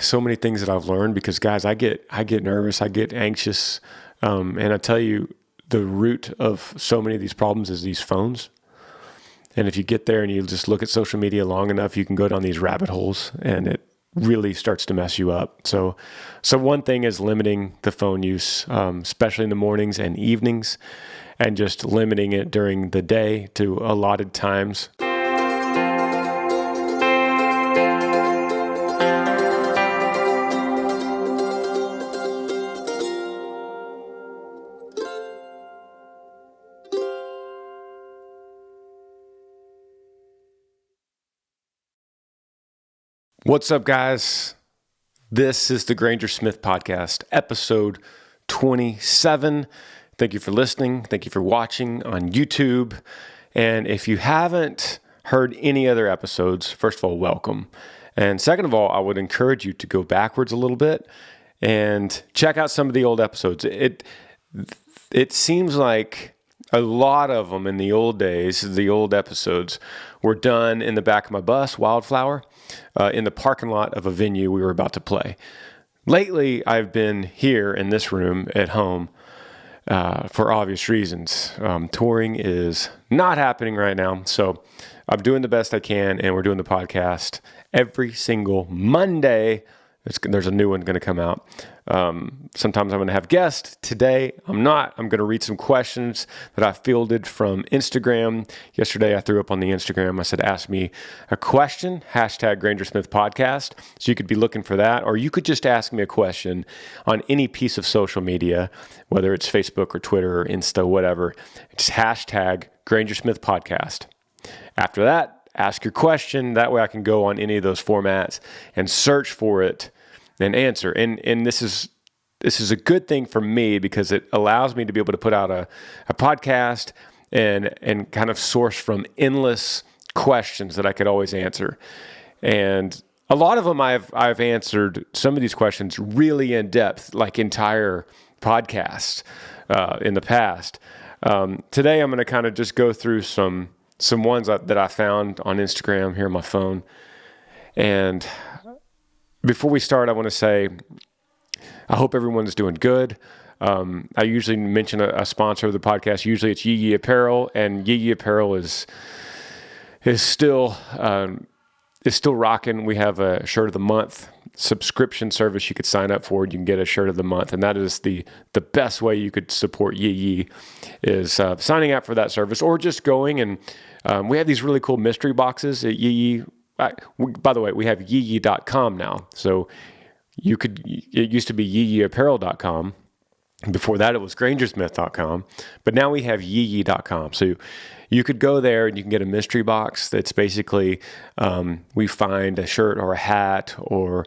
so many things that I've learned because, guys, I get nervous, I get anxious, and I tell you, the root of so many of these problems is these phones. And if you get there and you just look at social media long enough, you can go down these rabbit holes, and it really starts to mess you up. So one thing is limiting the phone use, especially in the mornings and evenings, and just limiting it during the day to allotted times. What's up, guys? This is the Granger Smith Podcast, episode 27. Thank you for listening. Thank you for watching on YouTube. And if you haven't heard any other episodes, first of all, welcome. And second of all, I would encourage you to go backwards a little bit and check out some of the old episodes. It seems like a lot of them in the old days, the old episodes, were done in the back of my bus, Wildflower, in the parking lot of a venue we were about to play. Lately, I've been here in this room at home for obvious reasons. Touring is not happening right now, so I'm doing the best I can, and we're doing the podcast every single Monday. There's a new one going to come out. Sometimes I'm going to have guests. Today, I'm not. I'm going to read some questions that I fielded from Instagram. Yesterday, I threw up on the Instagram. I said, ask me a question, hashtag Granger Smith Podcast. So you could be looking for that, or you could just ask me a question on any piece of social media, whether it's Facebook or Twitter or Insta, whatever. It's hashtag Granger Smith Podcast. After that, ask your question. That way I can go on any of those formats and search for it and answer. And this is a good thing for me because it allows me to be able to put out a podcast and kind of source from endless questions that I could always answer. And a lot of them I've answered some of these questions really in depth, like entire podcasts in the past. Today I'm going to kind of just go through some ones that I found on Instagram here on my phone. And before we start, I want to say, I hope everyone's doing good. I usually mention a sponsor of the podcast. Usually it's Yee Apparel, and Yee Apparel is still rocking. We have a shirt of the month subscription service you could sign up for. You can get a shirt of the month, and that is the best way you could support Yee is signing up for that service, or just going and we have these really cool mystery boxes at Yee. By the way, we have yee.com now. So it used to be yeeapparel.com. Before that, it was grangersmith.com. But now we have yee.com. So you could go there and you can get a mystery box that's basically, we find a shirt or a hat or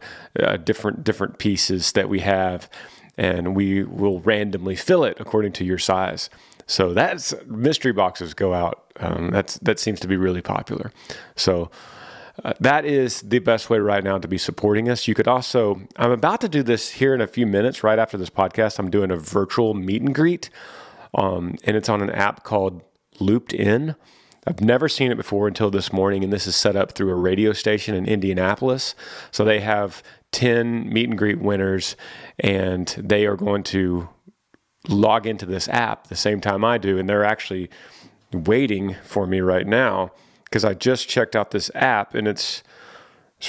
different pieces that we have, and we will randomly fill it according to your size. So that's mystery boxes go out. That seems to be really popular. So that is the best way right now to be supporting us. You could also, I'm about to do this here in a few minutes, right after this podcast. I'm doing a virtual meet and greet, and it's on an app called Looped In. I've never seen it before until this morning, and this is set up through a radio station in Indianapolis. So they have 10 meet and greet winners, and they are going to log into this app the same time I do, and they're actually waiting for me right now because I just checked out this app, and it's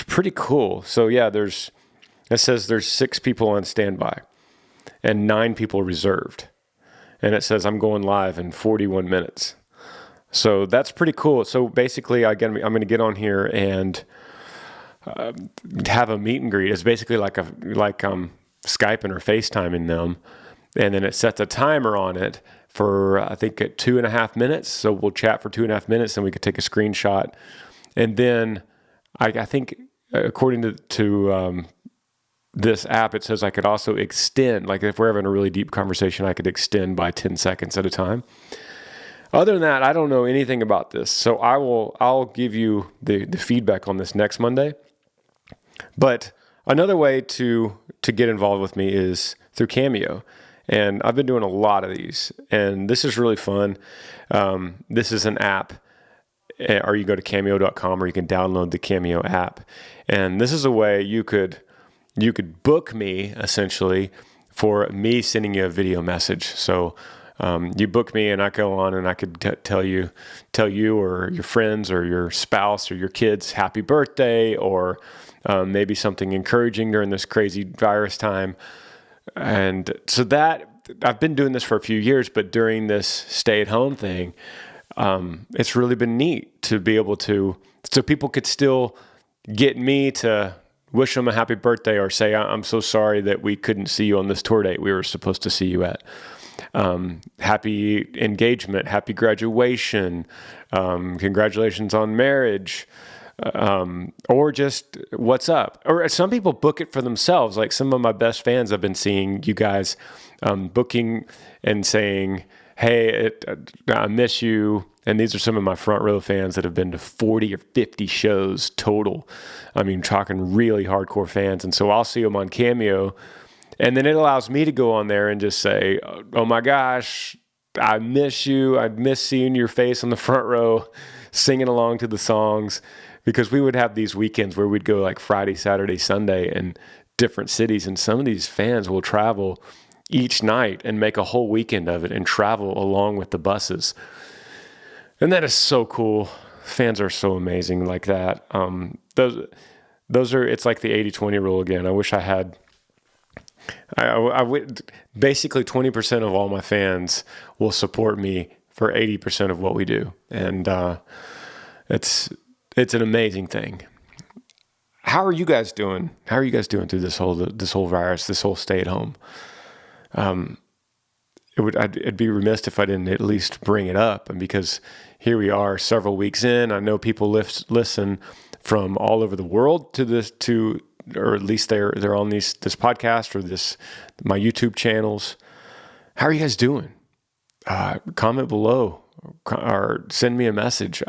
pretty cool. So yeah, it says there's 6 people on standby and 9 people reserved, and it says I'm going live in 41 minutes. So that's pretty cool. So basically, I'm going to get on here and have a meet and greet. It's basically like Skyping or FaceTiming them. And then it sets a timer on it for, I think, at 2.5 minutes. So we'll chat for 2.5 minutes, and we could take a screenshot. And then I think, according to this app, it says I could also extend. Like if we're having a really deep conversation, I could extend by 10 seconds at a time. Other than that, I don't know anything about this. So I'll give you the feedback on this next Monday. But another way to get involved with me is through Cameo. And I've been doing a lot of these, and this is really fun. This is an app, or you go to cameo.com, or you can download the Cameo app. And this is a way you could you could book me essentially for me sending you a video message. So you book me and I go on and I could tell you or your friends or your spouse or your kids happy birthday, or maybe something encouraging during this crazy virus time. And so that I've been doing this for a few years, but during this stay-at-home thing, it's really been neat to be able to, so people could still get me to wish them a happy birthday or say, I'm so sorry that we couldn't see you on this tour date we were supposed to see you at. Happy engagement, happy graduation, congratulations on marriage, or just what's up. Or some people book it for themselves. Like some of my best fans, I've been seeing you guys booking and saying, hey, I miss you. And these are some of my front row fans that have been to 40 or 50 shows total. I mean, talking really hardcore fans. And so I'll see them on Cameo. And then it allows me to go on there and just say, oh my gosh, I miss you. I miss seeing your face on the front row, singing along to the songs. Because we would have these weekends where we'd go like Friday, Saturday, Sunday in different cities. And some of these fans will travel each night and make a whole weekend of it and travel along with the buses. And that is so cool. Fans are so amazing like that. Those are, it's like the 80-20 rule again. I wish I had, I would, basically 20% of all my fans will support me for 80% of what we do. And it's an amazing thing. How are you guys doing? How are you guys doing through this whole virus, this whole stay at home? I'd be remiss if I didn't at least bring it up. And because here we are several weeks in, I know people listen from all over the world to this, or at least they're on this podcast or my YouTube channels. How are you guys doing? Comment below or send me a message.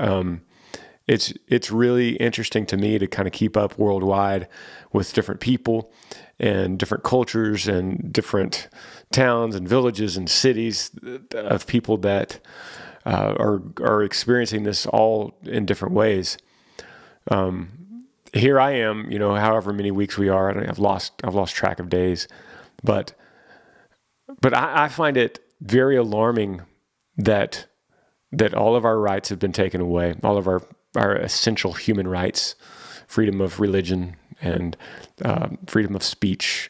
It's really interesting to me to kind of keep up worldwide with different people and different cultures and different towns and villages and cities of people that are experiencing this all in different ways. Here I am, however many weeks we are, I've lost track of days, but I find it very alarming that all of our rights have been taken away, all of our essential human rights, freedom of religion and freedom of speech,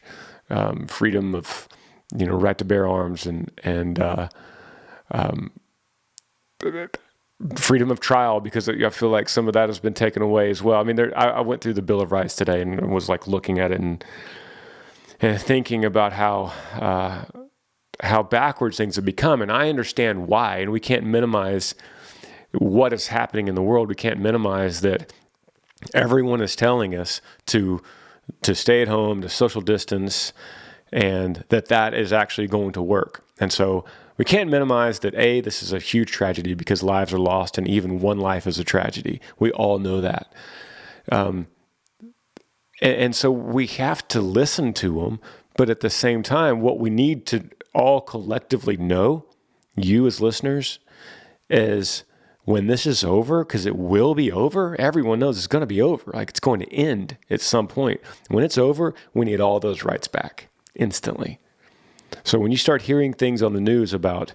freedom of right to bear arms and freedom of trial, because I feel like some of that has been taken away as well. I mean, I went through the Bill of Rights today and was like looking at it and thinking about how backwards things have become, and I understand why. And we can't minimize what is happening in the world. We can't minimize that everyone is telling us to stay at home, to social distance, and that is actually going to work. And so we can't minimize that, this is a huge tragedy because lives are lost, and even one life is a tragedy. We all know that. And so we have to listen to them, but at the same time, what we need to all collectively know, you as listeners, is when this is over, because it will be over, everyone knows it's going to be over. Like, it's going to end at some point. When it's over, we need all those rights back instantly. So when you start hearing things on the news about,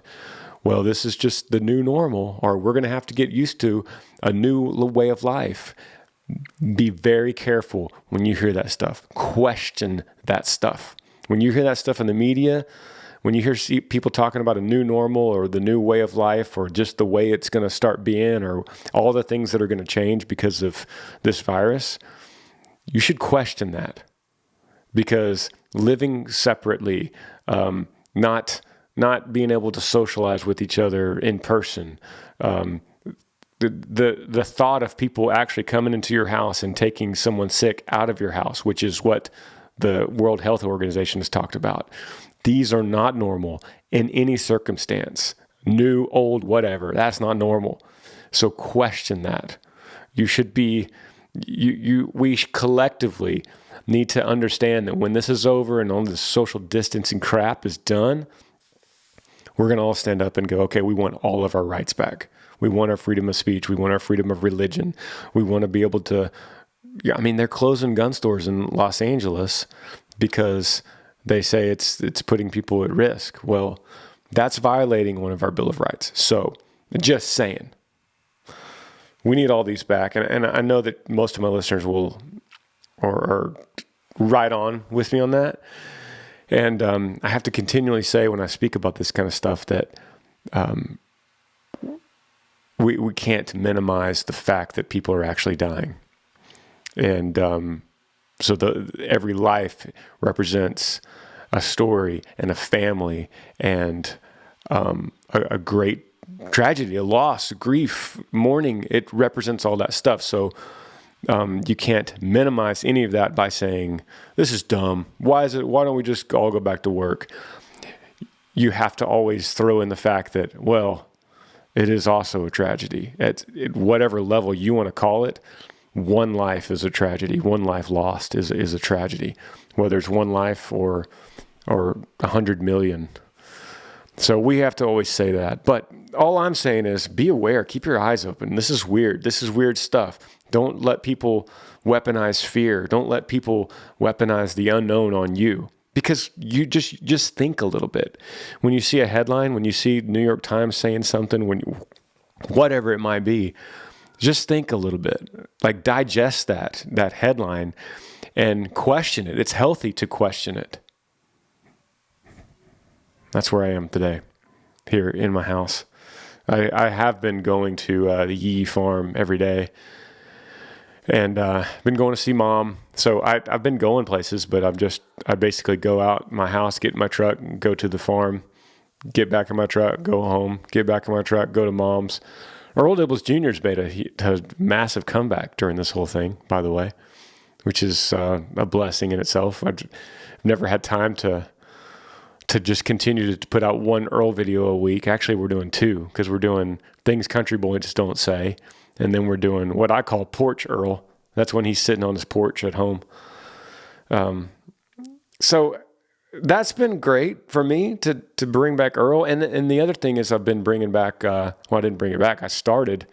well, this is just the new normal, or we're going to have to get used to a new way of life, be very careful when you hear that stuff. Question that stuff. When you hear that stuff in the media, when you hear people talking about a new normal or the new way of life or just the way it's going to start being or all the things that are going to change because of this virus, you should question that. Because living separately, not being able to socialize with each other in person, the thought of people actually coming into your house and taking someone sick out of your house, which is what the World Health Organization has talked about. These are not normal in any circumstance. New, old, whatever. That's not normal. So question that. You should be, we collectively need to understand that when this is over and all this social distancing crap is done, we're going to all stand up and go, okay, we want all of our rights back. We want our freedom of speech. We want our freedom of religion. We want to be able to I mean, they're closing gun stores in Los Angeles because they say it's putting people at risk. Well, that's violating one of our Bill of Rights. So just saying, we need all these back. And I know that most of my listeners will or right on with me on that. And I have to continually say when I speak about this kind of stuff that we can't minimize the fact that people are actually dying. And so every life represents a story and a family and a great tragedy, a loss, grief, mourning. It represents all that stuff. So you can't minimize any of that by saying, this is dumb. Why don't we just all go back to work? You have to always throw in the fact that, well, it is also a tragedy. At whatever level you want to call it, one life is a tragedy. One life lost is a tragedy, whether it's one life or 100 million. So we have to always say that. But all I'm saying is be aware, keep your eyes open. This is weird. This is weird stuff. Don't let people weaponize fear. Don't let people weaponize the unknown on you. Because you just think a little bit. When you see a headline, when you see New York Times saying something, whatever it might be, just think a little bit. Like digest that headline and question it. It's healthy to question it. That's where I am today, here in my house. I have been going to the Yee farm every day. And been going to see Mom. So I've been going places, but I basically go out my house, get in my truck, go to the farm, get back in my truck, go home, get back in my truck, go to Mom's. Earl Dibbles Jr.'s made a massive comeback during this whole thing, by the way, which is a blessing in itself. I've never had time to just continue to put out one Earl video a week. Actually, we're doing two because we're doing Things Country Boys Don't Say. And then we're doing what I call Porch Earl. That's when he's sitting on his porch at home. So that's been great for me to bring back Earl. And the other thing is I've been bringing back, I didn't bring it back. I started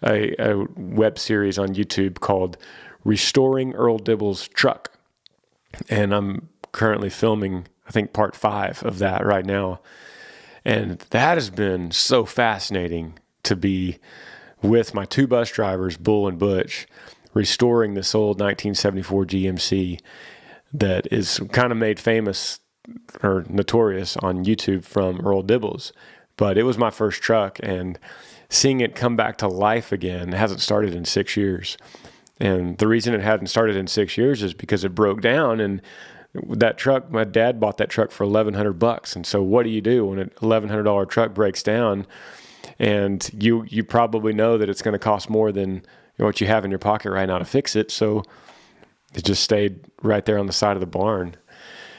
a web series on YouTube called Restoring Earl Dibbles' Truck. And I'm currently filming, I think, part 5 of that right now. And that has been so fascinating to be with my 2 bus drivers, Bull and Butch, restoring this old 1974 GMC that is kind of made famous or notorious on YouTube from Earl Dibbles. But it was my first truck, and seeing it come back to life again, it hasn't started in 6 years. And the reason it hadn't started in 6 years is because it broke down, and that truck, my dad bought that truck for $1,100. And so what do you do when an $1,100 truck breaks down? And you probably know that it's going to cost more than what you have in your pocket right now to fix it. So it just stayed right there on the side of the barn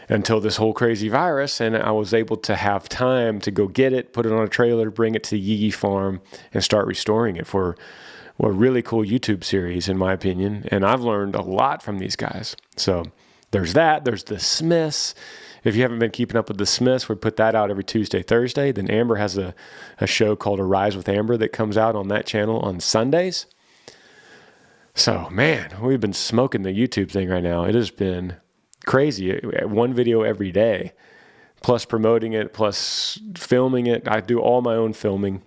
until this whole crazy virus. And I was able to have time to go get it, put it on a trailer, bring it to the Yee farm, and start restoring it for a really cool YouTube series, in my opinion. And I've learned a lot from these guys. So there's that. There's the Smiths. If you haven't been keeping up with the Smiths, we put that out every Tuesday, Thursday. Then Amber has a show called Arise with Amber that comes out on that channel on Sundays. So, man, we've been smoking the YouTube thing right now. It has been crazy. One video every day, plus promoting it, plus filming it. I do all my own filming.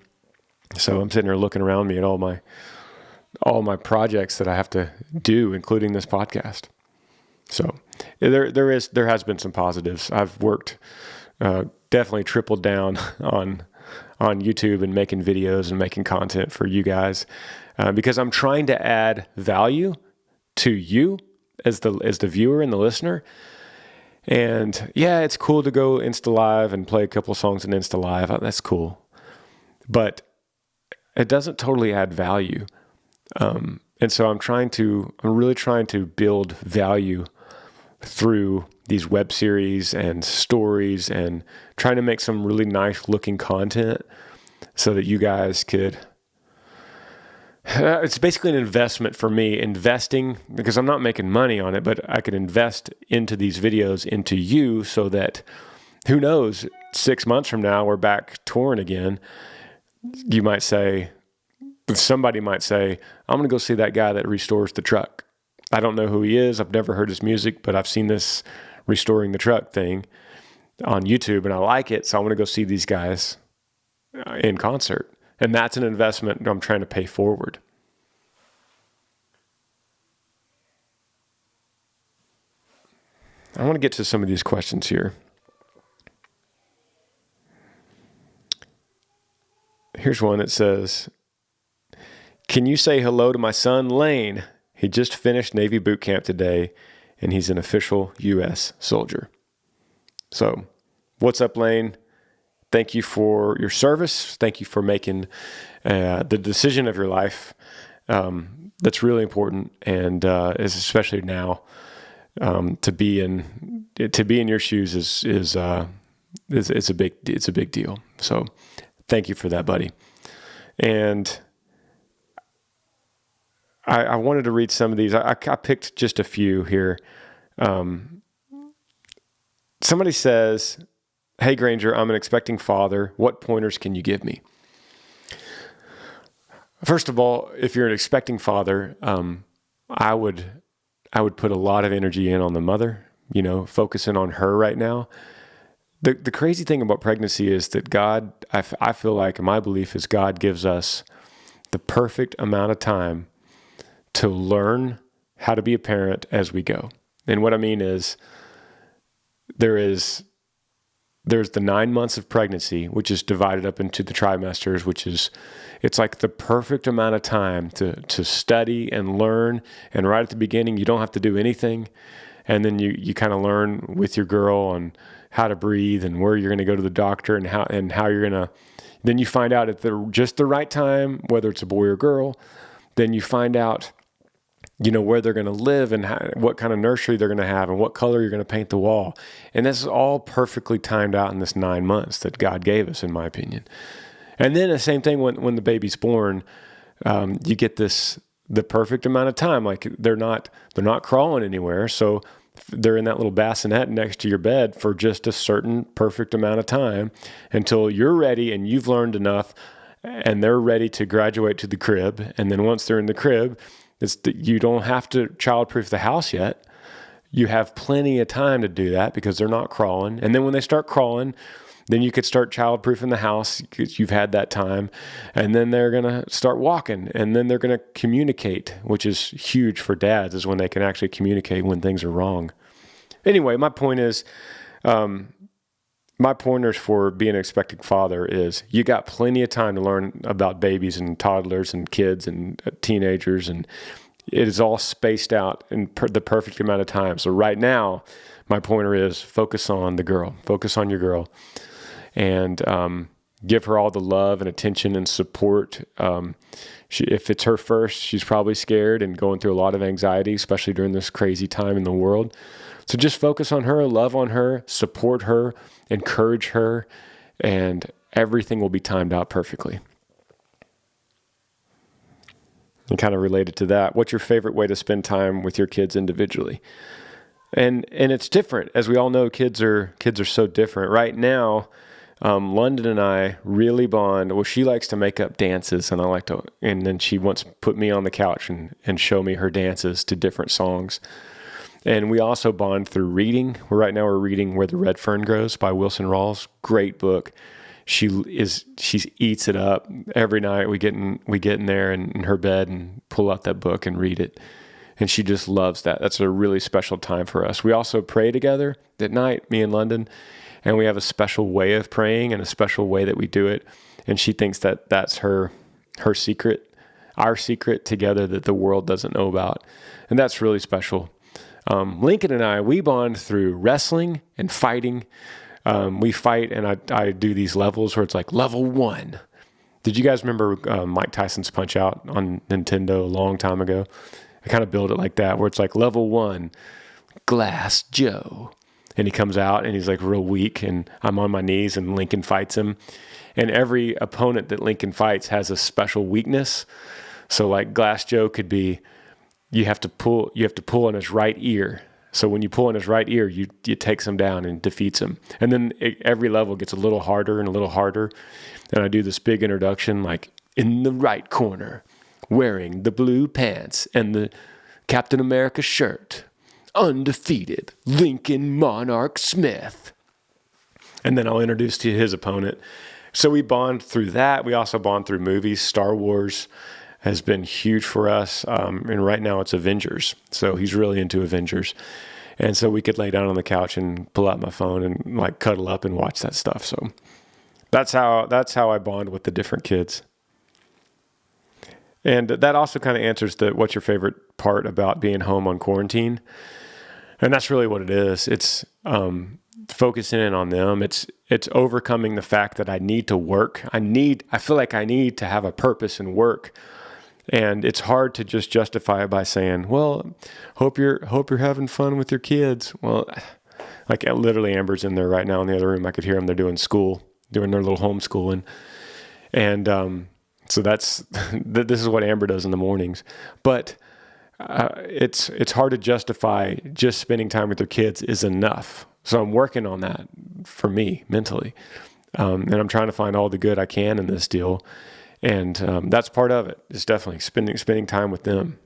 So I'm sitting here looking around me at all my projects that I have to do, including this podcast. So there has been some positives. I've worked, definitely tripled down on YouTube and making videos and making content for you guys, because I'm trying to add value to you as the viewer and the listener. And yeah, it's cool to go Insta Live and play a couple songs in Insta Live. That's cool, but it doesn't totally add value. And so I'm really trying to build value through these web series and stories and trying to make some really nice looking content so that you guys could, it's basically an investment for me, investing because I'm not making money on it, but I could invest into these videos, into you, so that who knows, 6 months from now, we're back touring again. You might say, somebody might say, I'm going to go see that guy that restores the truck. I don't know who he is. I've never heard his music, but I've seen this Restoring the Truck thing on YouTube, and I like it. So I want to go see these guys in concert. And that's an investment I'm trying to pay forward. I want to get to some of these questions here. Here's one that says, can you say hello to my son, Lane? He just finished Navy boot camp today, and he's an official U.S. soldier. So, what's up, Lane? Thank you for your service. Thank you for making the decision of your life. That's really important, and especially now, to be in your shoes is a big deal. So, thank you for that, buddy. And I wanted to read some of these. I picked just a few here. Somebody says, hey, Granger, I'm an expecting father. What pointers can you give me? First of all, if you're an expecting father, I would put a lot of energy in on the mother, focusing on her right now. The crazy thing about pregnancy is that God, I feel like, my belief is God gives us the perfect amount of time to learn how to be a parent as we go. And what I mean is there's the 9 months of pregnancy, which is divided up into the trimesters, it's like the perfect amount of time to study and learn. And right at the beginning, you don't have to do anything. And then you kind of learn with your girl on how to breathe and where you're going to go to the doctor and how you're going to, then you find out at just the right time, whether it's a boy or girl, then you find out, where they're going to live and what kind of nursery they're going to have and what color you're going to paint the wall. And this is all perfectly timed out in this 9 months that God gave us, in my opinion. And then the same thing when the baby's born, you get the perfect amount of time. Like they're not crawling anywhere. So they're in that little bassinet next to your bed for just a certain perfect amount of time until you're ready and you've learned enough and they're ready to graduate to the crib. And then once they're in the crib, you don't have to childproof the house yet. You have plenty of time to do that because they're not crawling. And then when they start crawling, then you could start childproofing the house because you've had that time. And then they're going to start walking. And then they're going to communicate, which is huge for dads, is when they can actually communicate when things are wrong. Anyway, my point is, my pointers for being an expecting father is you got plenty of time to learn about babies and toddlers and kids and teenagers, and it is all spaced out in the perfect amount of time. So right now, my pointer is focus on the girl, focus on your girl, and give her all the love and attention and support. If it's her first, she's probably scared and going through a lot of anxiety, especially during this crazy time in the world. So just focus on her, love on her, support her, encourage her, and everything will be timed out perfectly. And kind of related to that, what's your favorite way to spend time with your kids individually? And it's different. As we all know, kids are so different. Right now, London and I really bond. Well, she likes to make up dances, and then she wants to put me on the couch and show me her dances to different songs. And we also bond through reading. Right now we're reading Where the Red Fern Grows by Wilson Rawls. Great book. She eats it up every night. We get in there in her bed and pull out that book and read it. And she just loves that. That's a really special time for us. We also pray together at night, me and London, and we have a special way of praying and a special way that we do it. And she thinks that that's her secret, our secret together that the world doesn't know about. And that's really special. Lincoln and I, we bond through wrestling and fighting. We fight, and I do these levels where it's like level 1. Did you guys remember Mike Tyson's Punch-Out on Nintendo a long time ago? I kind of build it like that, where it's like level 1, Glass Joe. And he comes out, and he's like real weak, and I'm on my knees, and Lincoln fights him. And every opponent that Lincoln fights has a special weakness. So like Glass Joe could be, you have to pull on his right ear. So when you pull on his right ear, you takes him down and defeats him. And then every level gets a little harder and a little harder. And I do this big introduction, like in the right corner, wearing the blue pants and the Captain America shirt, undefeated Lincoln Monarch Smith. And then I'll introduce to you his opponent. So we bond through that. We also bond through movies. Star Wars has been huge for us. And right now it's Avengers. So he's really into Avengers. And so we could lay down on the couch and pull out my phone and like cuddle up and watch that stuff. So that's how I bond with the different kids. And that also kind of answers what's your favorite part about being home on quarantine? And that's really what it is. It's focusing in on them. It's overcoming the fact that I need to work. I feel like I need to have a purpose and work. And it's hard to just justify it by saying, well, hope you're having fun with your kids. Well, like literally Amber's in there right now in the other room. I could hear them. They're doing their little homeschooling. And so this is what Amber does in the mornings. But it's hard to justify just spending time with their kids is enough. So I'm working on that for me mentally. And I'm trying to find all the good I can in this deal. And that's part of it. It's definitely spending time with them.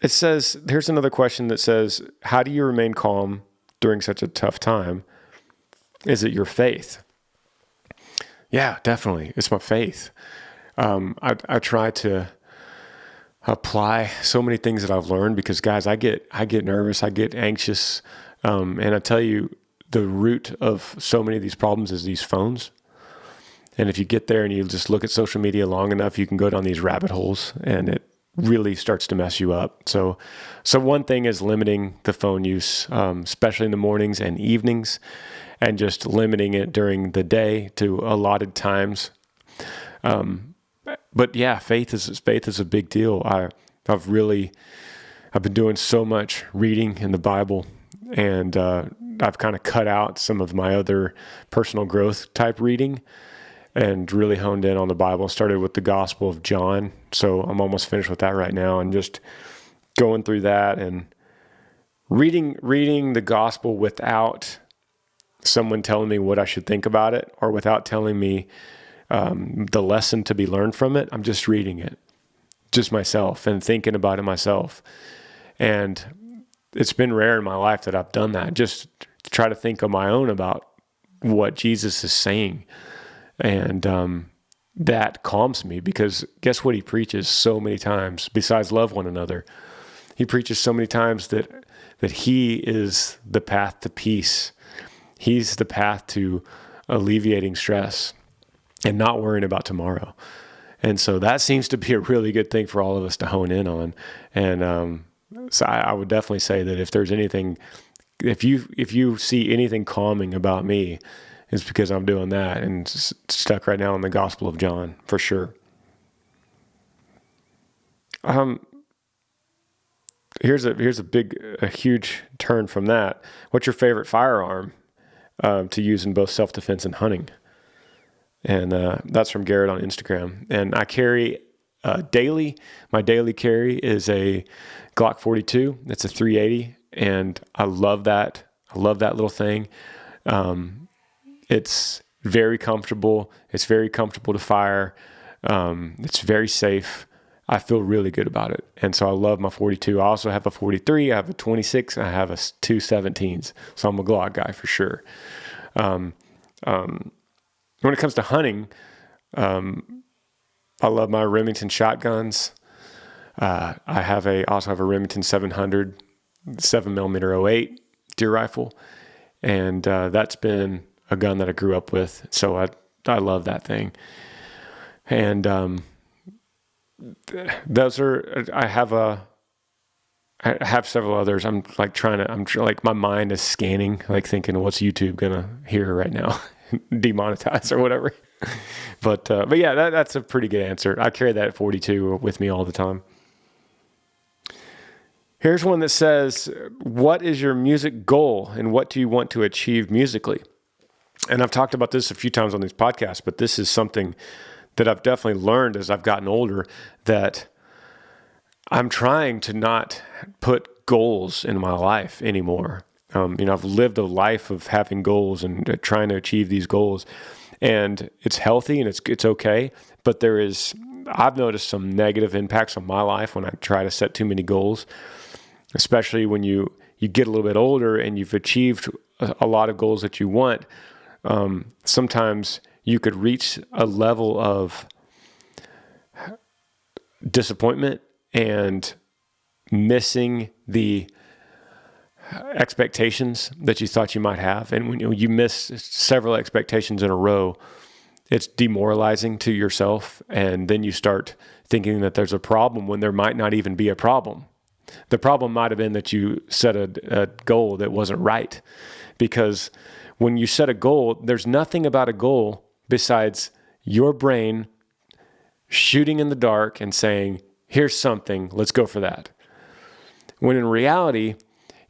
It says, here's another question that says, how do you remain calm during such a tough time? Is it your faith? Yeah, definitely. It's my faith. I try to apply so many things that I've learned because, guys, I get nervous, I get anxious, and I tell you, the root of so many of these problems is these phones. And if you get there and you just look at social media long enough, you can go down these rabbit holes, and it really starts to mess you up. So one thing is limiting the phone use, especially in the mornings and evenings, and just limiting it during the day to allotted times. But yeah, faith is a big deal. I've been doing so much reading in the Bible, and I've kind of cut out some of my other personal growth type reading and really honed in on the Bible. Started with the Gospel of John. So I'm almost finished with that right now, and just going through that and reading the gospel without someone telling me what I should think about it, or without telling me the lesson to be learned from it. I'm just reading it, just myself, and thinking about it myself. And it's been rare in my life that I've done that, just to try to think on my own about what Jesus is saying. And that calms me, because guess what he preaches so many times besides love one another? He preaches so many times that he is the path to peace. He's the path to alleviating stress and not worrying about tomorrow. And so that seems to be a really good thing for all of us to hone in on. And so I would definitely say that if there's anything, if you see anything calming about me, it's because I'm doing that and stuck right now in the Gospel of John, for sure. Here's a huge turn from that. What's your favorite firearm to use in both self-defense and hunting? And that's from Garrett on Instagram. And I carry daily. My daily carry is a Glock 42. It's a 380, and I love that. I love that little thing. It's very comfortable. It's very comfortable to fire. It's very safe. I feel really good about it. And so I love my 42. I also have a 43. I have a 26. I have two 17s. So I'm a Glock guy for sure. When it comes to hunting, I love my Remington shotguns. I also have a Remington 700 7mm 08 deer rifle. And that's been a gun that I grew up with. So I love that thing. And I have several others. I'm like my mind is scanning, like thinking, what's YouTube gonna hear right now? Demonetize or whatever. But yeah, that's a pretty good answer. I carry that 42 with me all the time. Here's one that says, what is your music goal and what do you want to achieve musically? And I've talked about this a few times on these podcasts, but this is something that I've definitely learned as I've gotten older, that I'm trying to not put goals in my life anymore. I've lived a life of having goals and trying to achieve these goals, and it's healthy and it's okay. But there is I've noticed some negative impacts on my life when I try to set too many goals, especially when you get a little bit older and you've achieved a lot of goals that you want. Sometimes you could reach a level of disappointment and missing the expectations that you thought you might have. And when you miss several expectations in a row, it's demoralizing to yourself. And then you start thinking that there's a problem when there might not even be a problem. The problem might have been that you set a goal that wasn't right. Because when you set a goal, there's nothing about a goal besides your brain shooting in the dark and saying, here's something, let's go for that. When in reality,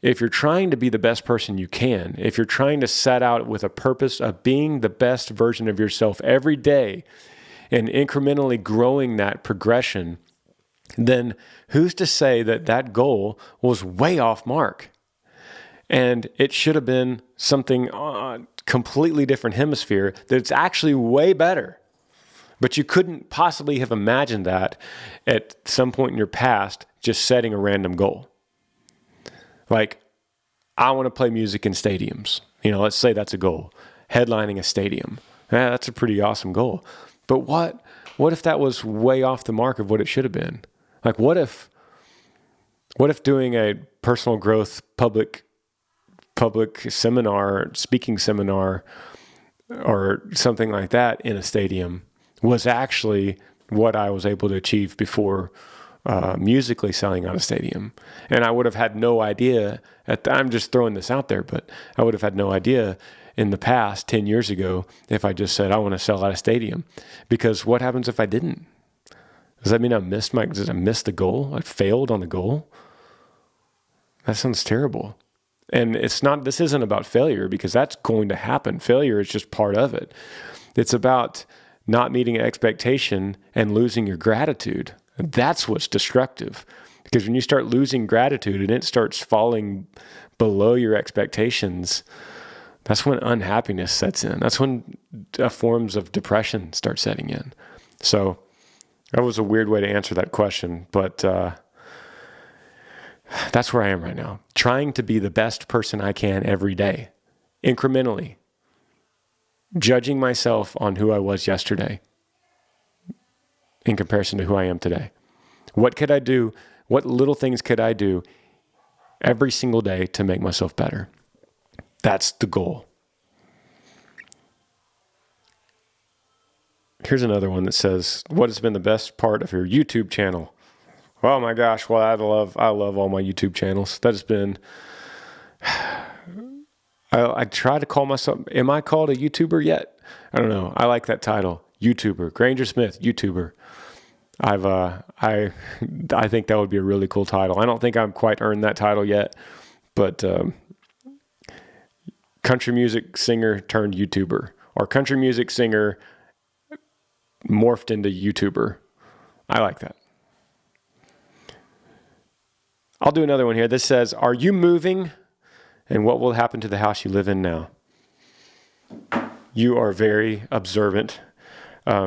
if you're trying to be the best person you can, if you're trying to set out with a purpose of being the best version of yourself every day and incrementally growing that progression, then who's to say that that goal was way off mark? And it should have been something completely different hemisphere that's actually way better. But you couldn't possibly have imagined that at some point in your past, just setting a random goal. Like, I want to play music in stadiums. Let's say that's a goal. Headlining a stadium. That's a pretty awesome goal. But what if that was way off the mark of what it should have been? Like, what if doing a personal growth public seminar, speaking seminar, or something like that in a stadium was actually what I was able to achieve before musically selling out a stadium. And I would have had no idea, I'm just throwing this out there, but I would have had no idea in the past 10 years ago if I just said, I want to sell out a stadium. Because what happens if I didn't? Does that mean did I miss the goal? I failed on the goal? That sounds terrible. And this isn't about failure, because that's going to happen. Failure is just part of it. It's about not meeting an expectation and losing your gratitude. That's what's destructive. Because when you start losing gratitude and it starts falling below your expectations, that's when unhappiness sets in. That's when forms of depression start setting in. So that was a weird way to answer that question, but that's where I am right now. Trying to be the best person I can every day, incrementally. Judging myself on who I was yesterday in comparison to who I am today. What could I do? What little things could I do every single day to make myself better? That's the goal. Here's another one that says, what has been the best part of your YouTube channel? Oh my gosh, well, I love all my YouTube channels. That has been... I try to call myself, am I called a YouTuber yet? I don't know. I like that title, YouTuber, Granger Smith, YouTuber. I think that would be a really cool title. I don't think I've quite earned that title yet, but country music singer turned YouTuber, or country music singer morphed into YouTuber. I like that. I'll do another one here. This says, are you moving? And what will happen to the house you live in now? You are very observant.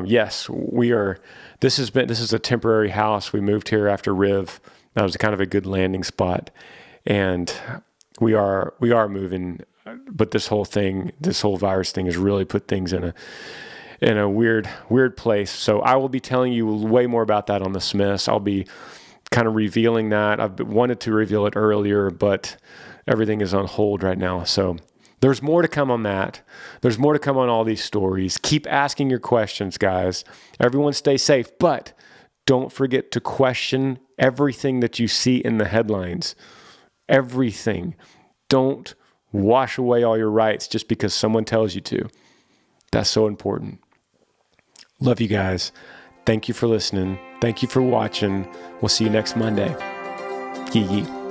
Yes, we are. This is a temporary house. We moved here after Riv. That was kind of a good landing spot, and we are moving. But this whole virus thing has really put things in a weird place. So I will be telling you way more about that on the Smiths. I'll be kind of revealing that. I've wanted to reveal it earlier, but everything is on hold right now. So there's more to come on that. There's more to come on all these stories. Keep asking your questions, guys. Everyone stay safe, but don't forget to question everything that you see in the headlines. Everything. Don't wash away all your rights just because someone tells you to. That's so important. Love you guys. Thank you for listening. Thank you for watching. We'll see you next Monday. Yee yee.